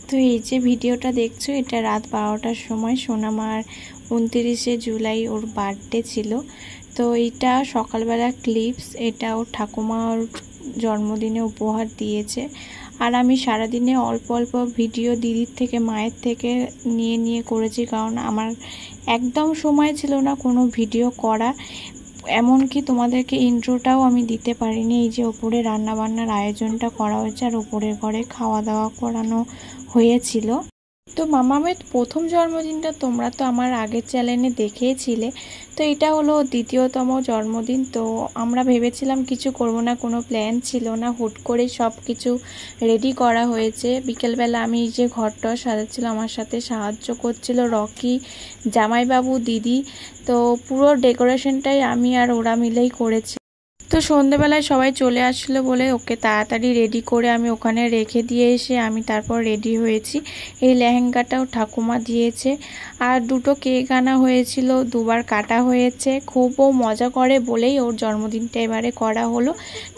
তো এই যে ভিডিওটা দেখছো এটা রাত 12টার সময় সোনামার 29শে জুলাই ওর বার্থডে ছিল। তো এইটা সকালবেলা ক্লিপস, এটা ওর ঠাকুমা ওর জন্মদিনে উপহার দিয়েছে। আর আমি সারাদিনে অল্প অল্প ভিডিও দিদির থেকে মায়ের থেকে নিয়ে করেছি, কারণ আমার একদম সময় ছিল না কোনো ভিডিও করা। এমনকি তোমাদেরকে ইন্ট্রোটাও আমি দিতে পারিনি। এই যে ওপরে রান্নাবান্নার আয়োজনটা করা হয়েছে আর ওপরের ঘরে খাওয়া দাওয়া করানো হয়েছিল। তো মামামের প্রথম জন্মদিনটা তোমরা তো আমার আগের চ্যানেলে দেখেছিলে। তো এটা হলো দ্বিতীয়তম জন্মদিন। তো আমরা ভেবেছিলাম কিছু করব না, কোনো প্ল্যান ছিল না, হুট করে সব কিছু রেডি করা হয়েছে। বিকেলবেলা আমি যে ঘরটা সাজাচ্ছিল আমার সাথে সাহায্য করছিল রকি, জামাইবাবু, দিদি। তো পুরো ডেকোরেশনটাই আমি আর ওরা মিলেই করেছি। তো সন্ধেবেলায় সবাই চলে আসলো বলে ওকে তাড়াতাড়ি রেডি করে আমি ওখানে রেখে দিয়ে এসে আমি তারপর রেডি হয়েছি। এই লেহেঙ্গাটাও ঠাকুমা দিয়েছে। আর দুটো কেক আনা হয়েছিল, দুবার কাটা হয়েছে। খুবও মজা করে বলেই ওর জন্মদিনটা এবারে করা হলো।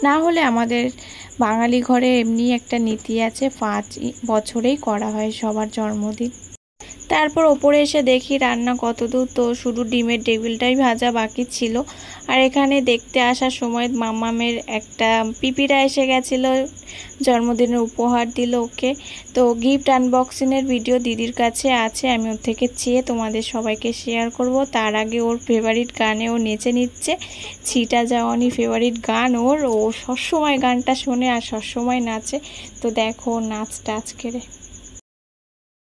না হলে আমাদের বাঙালি ঘরে এমনি একটা নীতি আছে, 5 বছরেই করা হয় সবার জন্মদিন। তারপর ওপরে এসে দেখি রান্না কতদূর। তো শুধু ডিমের টেবিলটাই ভাজা বাকি ছিল। আর এখানে দেখতে আসার সময় মামামের একটা পিপিরা এসে গেছিল, জন্মদিনের উপহার দিল ওকে। তো গিফট আনবক্সিংয়ের ভিডিও দিদির কাছে আছে, আমি ওর থেকে চেয়ে তোমাদের সবাইকে শেয়ার করব। তার আগে ওর ফেভারিট গানে ও নেচে নিচ্ছে। ছিটা যাওয়ানি ফেভারিট গান ওর, ও সবসময় গানটা শোনে আর সবসময় নাচে। তো দেখো নাচটা আজকের।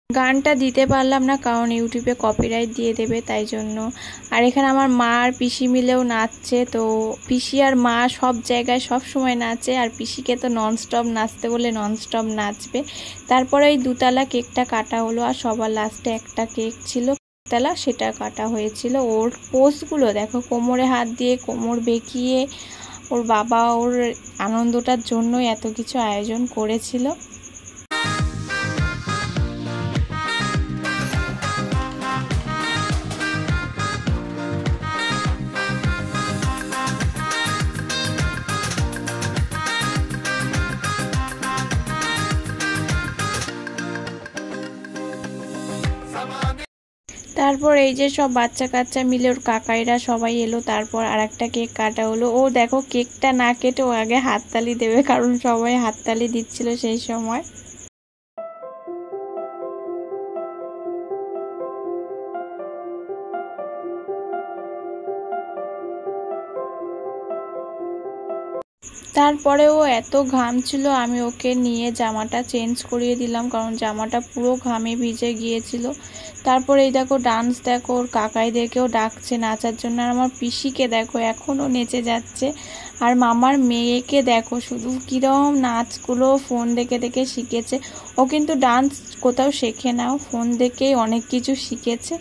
গানটা দিতে পারলাম না কারণ ইউটিউবে কপিরাইট দিয়ে দেবে, তাই জন্য। আর এখানে আমার মা আর পিসি মিলেও নাচছে। তো পিসি আর মা সব জায়গায় সব সময় নাচে, আর পিসিকে তো ননস্টপ নাচতে বলে ননস্টপ নাচবে। তারপরে এই দুতলা কেকটা কাটা হলো, আর সবার লাস্টে একটা কেক ছিল একতলা, সেটা কাটা হয়েছিল। ওর পোজগুলো দেখো, কোমরে হাত দিয়ে কোমর বেঁকিয়ে। ওর বাবা ওর আনন্দটার জন্য এত কিছু আয়োজন করেছিল। তারপর এই যে সব বাচ্চা কাচ্চা মিলে ওর কাকাইরা সবাই এলো। তারপর আর একটা কেক কাটা হলো। ও দেখো কেকটা না কেটে ও আগে হাততালি দেবে, কারণ সবাই হাততালি দিচ্ছিল সেই সময়। তারপরে ও এত ঘামছিল, আমি ওকে নিয়ে জামাটা চেঞ্জ করিয়ে দিলাম, কারণ জামাটা পুরো ঘামে ভিজে গিয়েছিল। তারপরে এই দেখো ডান্স দেখো, ওর কাকাইদেরকেও ডাকছে নাচার জন্য। আর আমার পিসিকে দেখো এখনও নেচে যাচ্ছে। আর মামার মেয়েকে দেখো শুধু কীরকম নাচগুলো ফোন দেখে দেখে শিখেছে। ও কিন্তু ডান্স কোথাও শেখে না, ফোন দেখেই অনেক কিছু শিখেছে।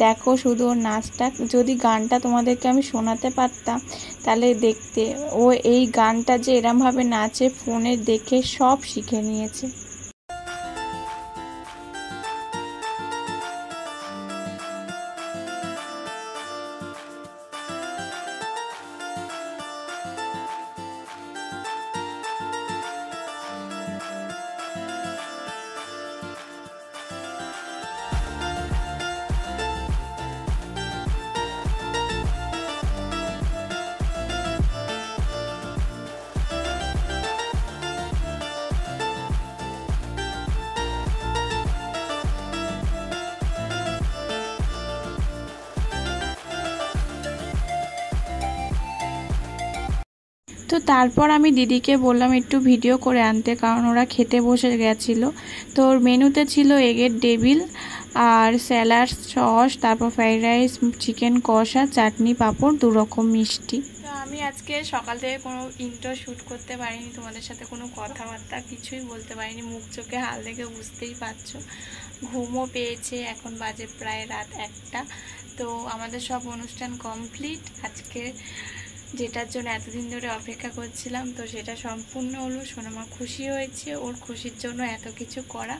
দেখো শুধু ওর নাচটা। যদি গানটা তোমাদেরকে আমি শোনাতে পারতাম তাহলে দেখতে। ও এই গানটা যে এরমভাবে নাচে ফোনে দেখে সব শিখে নিয়েছে। তো তারপর আমি দিদিকে বললাম একটু ভিডিও করে আনতে, কারণ ওরা খেতে বসে গেছিলো। তো ওর মেনুতে ছিল এগের ডেভিল আর স্যালাড সস, তারপর ফ্রাইড রাইস, চিকেন কষা, চাটনি, পাঁপড়, 2 রকম মিষ্টি। তো আমি আজকে সকাল থেকে কোনো ইন্ট্রো শ্যুট করতে পারিনি, তোমাদের সাথে কোনো কথাবার্তা কিছুই বলতে পারিনি। মুখ চোখে হাল দেখে বুঝতেই পারছো। ঘুমও পেয়েছে, এখন বাজে প্রায় রাত 1টা। তো আমাদের সব অনুষ্ঠান কমপ্লিট আজকে, যেটার জন্য এতদিন ধরে অপেক্ষা করছিলাম। তো সেটা সম্পূর্ণ হলো। সোনামা খুশি হয়েছে, ওর খুশির জন্য এত কিছু করা।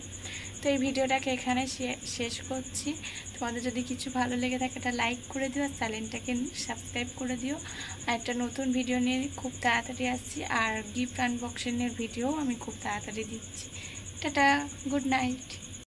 তো এই ভিডিওটাকে এখানে শেষ করছি। তোমাদের যদি কিছু ভালো লেগে থাকে এটা লাইক করে দিও, আর চ্যানেলটাকে সাবস্ক্রাইব করে দিও। আর একটা নতুন ভিডিও নিয়ে খুব তাড়াতাড়ি আসছি, আর গিফট আনবক্সিংয়ের ভিডিও আমি খুব তাড়াতাড়ি দিচ্ছি। Tata, good night.